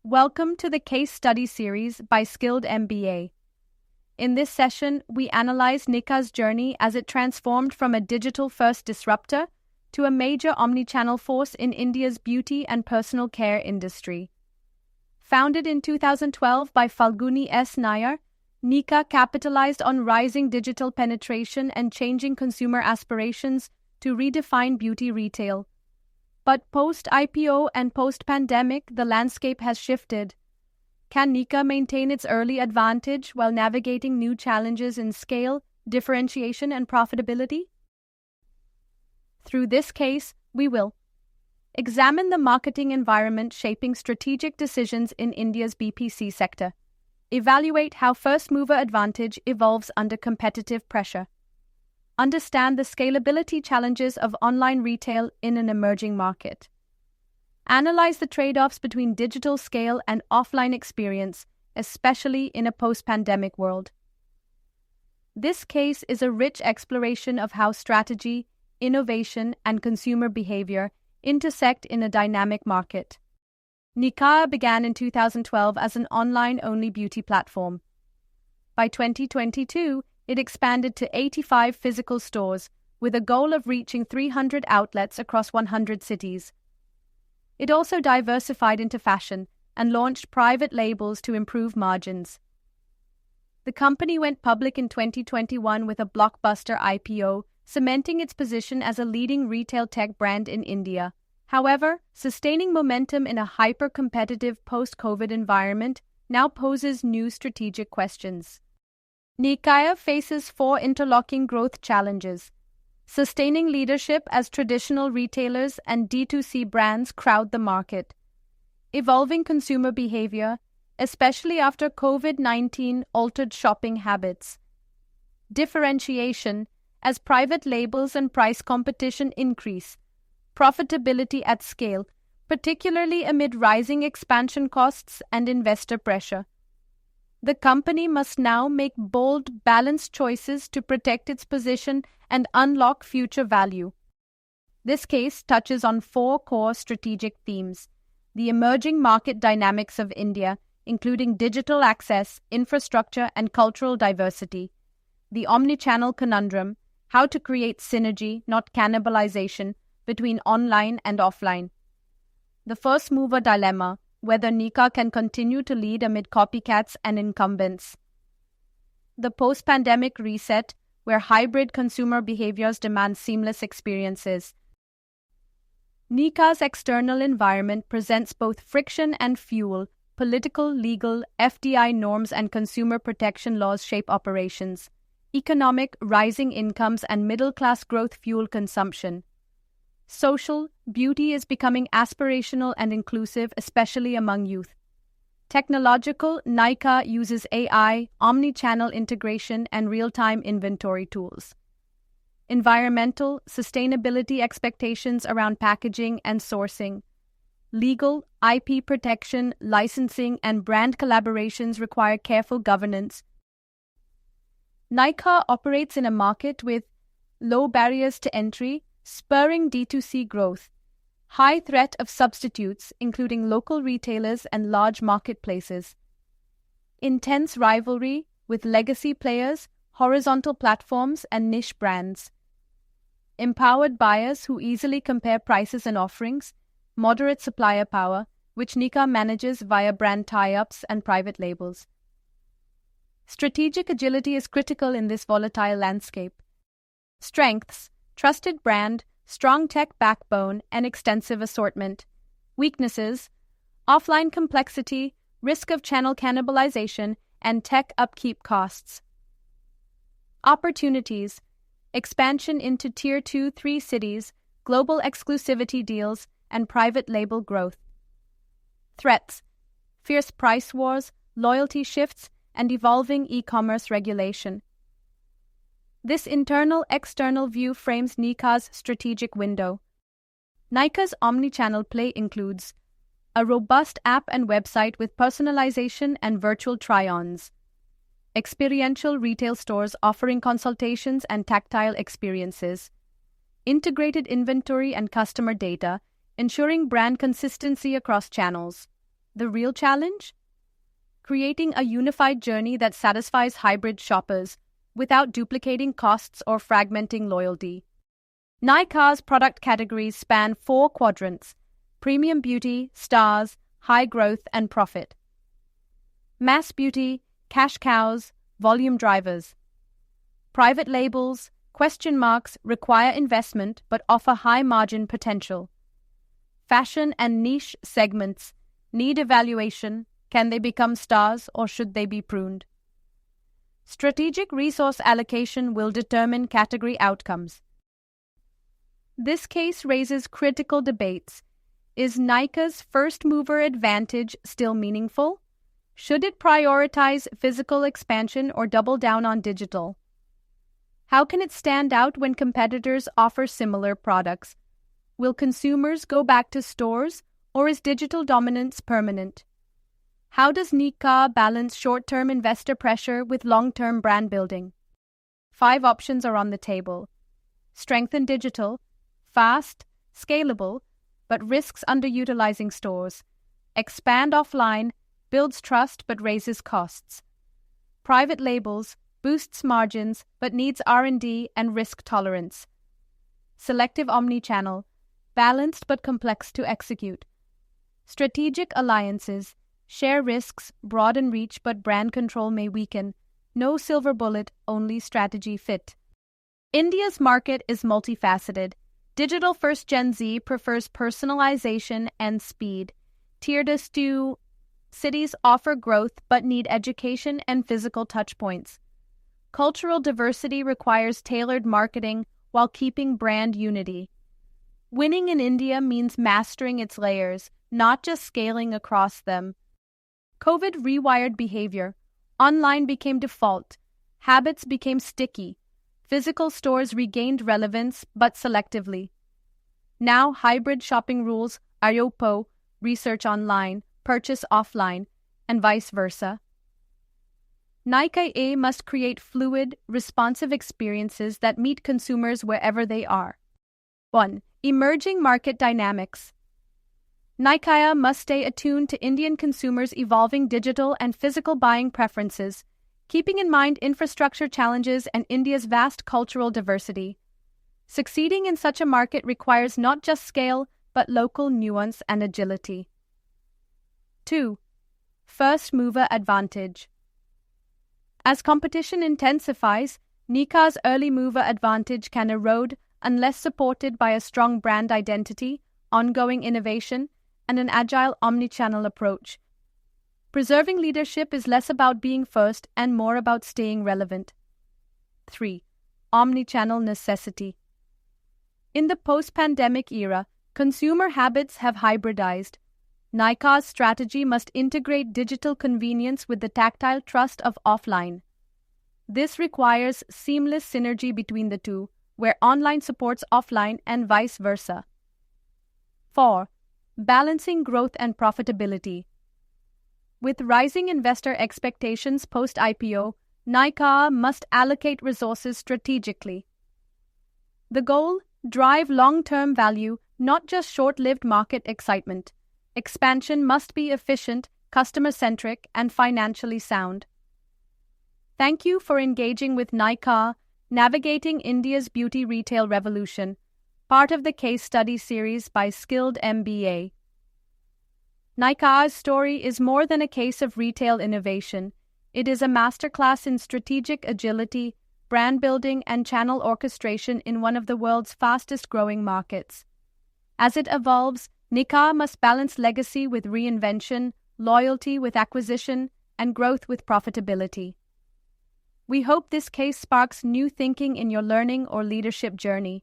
Welcome to the Case Study Series by Skilled MBA. In this session, we analyze Nykaa's journey as it transformed from a digital-first disruptor to a major omnichannel force in India's beauty and personal care industry. Founded in 2012 by Falguni S. Nair, Nykaa capitalized on rising digital penetration and changing consumer aspirations to redefine beauty retail. But post-IPO and post-pandemic, the landscape has shifted. Can Nykaa maintain its early advantage while navigating new challenges in scale, differentiation, and profitability? Through this case, we will examine the marketing environment shaping strategic decisions in India's BPC sector, evaluate how first-mover advantage evolves under competitive pressure, understand the scalability challenges of online retail in an emerging market, analyze the trade-offs between digital scale and offline experience, especially in a post-pandemic world. This case is a rich exploration of how strategy, innovation, and consumer behavior intersect in a dynamic market. Nykaa began in 2012 as an online-only beauty platform. By 2022, it expanded to 85 physical stores, with a goal of reaching 300 outlets across 100 cities. It also diversified into fashion and launched private labels to improve margins. The company went public in 2021 with a blockbuster IPO, cementing its position as a leading retail tech brand in India. However, sustaining momentum in a hyper-competitive post-COVID environment now poses new strategic questions. Nykaa faces four interlocking growth challenges: sustaining leadership as traditional retailers and D2C brands crowd the market, evolving consumer behavior, especially after COVID-19 altered shopping habits, differentiation as private labels and price competition increase, profitability at scale, particularly amid rising expansion costs and investor pressure. The company must now make bold, balanced choices to protect its position and unlock future value. This case touches on four core strategic themes: the emerging market dynamics of India, including digital access, infrastructure, and cultural diversity; the omnichannel conundrum, how to create synergy, not cannibalization, between online and offline; the first-mover dilemma, whether Nykaa can continue to lead amid copycats and incumbents; the post-pandemic reset, where hybrid consumer behaviors demand seamless experiences. Nykaa's external environment presents both friction and fuel. Political, legal, FDI norms and consumer protection laws shape operations. Economic, rising incomes and middle-class growth fuel consumption. Social, beauty is becoming aspirational and inclusive, especially among youth. Technological, Nykaa uses AI, omni-channel integration, and real-time inventory tools. Environmental, sustainability expectations around packaging and sourcing. Legal, IP protection, licensing, and brand collaborations require careful governance. Nykaa operates in a market with low barriers to entry, spurring D2C growth, high threat of substitutes, including local retailers and large marketplaces, intense rivalry with legacy players, horizontal platforms, and niche brands, empowered buyers who easily compare prices and offerings, moderate supplier power, which Nykaa manages via brand tie-ups and private labels. Strategic agility is critical in this volatile landscape. Strengths: trusted brand, strong tech backbone, and extensive assortment. Weaknesses: offline complexity, risk of channel cannibalization, and tech upkeep costs. Opportunities: expansion into Tier 2-3 cities, global exclusivity deals, and private label growth. Threats: fierce price wars, loyalty shifts, and evolving e-commerce regulation. This internal-external view frames Nykaa's strategic window. Nykaa's omnichannel play includes a robust app and website with personalization and virtual try-ons, experiential retail stores offering consultations and tactile experiences, integrated inventory and customer data, ensuring brand consistency across channels, The real challenge? Creating a unified journey that satisfies hybrid shoppers without duplicating costs or fragmenting loyalty. Nykaa's product categories span 4 quadrants: premium beauty, stars, high growth, and profit. Mass beauty, cash cows, volume drivers. Private labels, question marks, require investment but offer high margin potential. Fashion and niche segments need evaluation. Can they become stars or should they be pruned? Strategic resource allocation will determine category outcomes. This case raises critical debates. Is Nykaa's first-mover advantage still meaningful? Should it prioritize physical expansion or double down on digital? How can it stand out when competitors offer similar products? Will consumers go back to stores, or is digital dominance permanent? How does Nykaa balance short-term investor pressure with long-term brand building? 5 options are on the table. Strengthen digital, fast, scalable, but risks underutilizing stores. Expand offline, builds trust but raises costs. Private labels, boosts margins but needs R&D and risk tolerance. Selective omnichannel, balanced but complex to execute. Strategic alliances, share risks, broaden reach but brand control may weaken. No silver bullet, only strategy fit. India's market is multifaceted. Digital-first Gen Z prefers personalization and speed. Tier 2 cities offer growth but need education and physical touchpoints. Cultural diversity requires tailored marketing while keeping brand unity. Winning in India means mastering its layers, not just scaling across them. COVID rewired behavior. Online became default. Habits became sticky. Physical stores regained relevance, but selectively. Now, hybrid shopping rules, IPO, research online, purchase offline, and vice versa. Nykaa must create fluid, responsive experiences that meet consumers wherever they are. 1. Emerging market dynamics. Nykaa must stay attuned to Indian consumers' evolving digital and physical buying preferences, keeping in mind infrastructure challenges and India's vast cultural diversity. Succeeding in such a market requires not just scale, but local nuance and agility. 2. First mover advantage. As competition intensifies, Nykaa's early mover advantage can erode unless supported by a strong brand identity, ongoing innovation, and an agile omnichannel approach. Preserving leadership is less about being first and more about staying relevant. 3. Omnichannel necessity. In the post-pandemic era, consumer habits have hybridized. Nykaa's strategy must integrate digital convenience with the tactile trust of offline. This requires seamless synergy between the two, where online supports offline and vice versa. 4. Balancing growth and profitability. With rising investor expectations post-IPO, Nykaa must allocate resources strategically. The goal? Drive long-term value, not just short-lived market excitement. Expansion must be efficient, customer-centric, and financially sound. Thank you for engaging with Nykaa, Navigating India's Beauty Retail Revolution, part of the case study series by Skilled MBA. Nykaa's story is more than a case of retail innovation. It is a masterclass in strategic agility, brand building, and channel orchestration in one of the world's fastest-growing markets. As it evolves, Nykaa must balance legacy with reinvention, loyalty with acquisition, and growth with profitability. We hope this case sparks new thinking in your learning or leadership journey.